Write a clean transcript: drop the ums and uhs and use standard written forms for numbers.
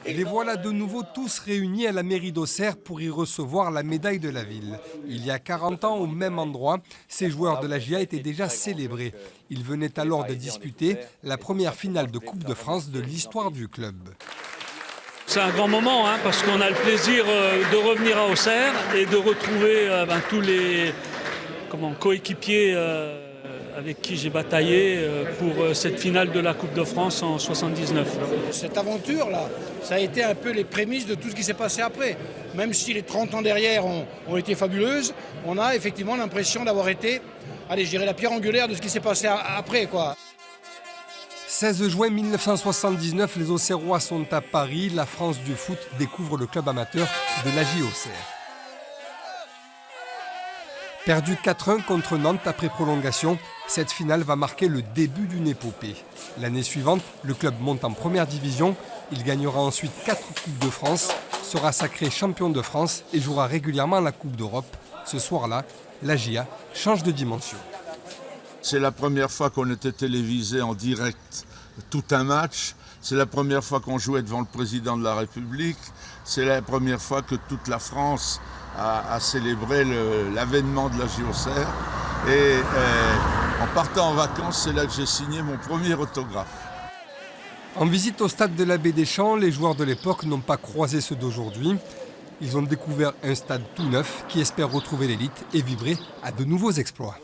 Les voilà de nouveau tous réunis à la mairie d'Auxerre pour y recevoir la médaille de la ville. Il y a 40 ans, au même endroit, ces joueurs de la GIA étaient déjà célébrés. Ils venaient alors de disputer la première finale de Coupe de France de l'histoire du club. C'est un grand moment parce qu'on a le plaisir de revenir à Auxerre et de retrouver tous les coéquipiers avec qui j'ai bataillé pour cette finale de la Coupe de France en 79. Cette aventure-là, ça a été un peu les prémices de tout ce qui s'est passé après. Même si les 30 ans derrière ont été fabuleuses, on a effectivement l'impression d'avoir été, je dirais, la pierre angulaire de ce qui s'est passé après, quoi. 16 juin 1979, les Auxerrois sont à Paris. La France du foot découvre le club amateur de l'AJ Auxerre. Perdu 4-1 contre Nantes après prolongation, cette finale va marquer le début d'une épopée. L'année suivante, le club monte en première division. Il gagnera ensuite 4 Coupes de France, sera sacré champion de France et jouera régulièrement la Coupe d'Europe. Ce soir-là, la GIA change de dimension. C'est la première fois qu'on était télévisé en direct tout un match. C'est la première fois qu'on jouait devant le président de la République. C'est la première fois que toute la France a célébré l'avènement de l'AJ Auxerre. Et en partant en vacances, c'est là que j'ai signé mon premier autographe. En visite au stade de l'Abbé Deschamps, les joueurs de l'époque n'ont pas croisé ceux d'aujourd'hui. Ils ont découvert un stade tout neuf qui espère retrouver l'élite et vibrer à de nouveaux exploits.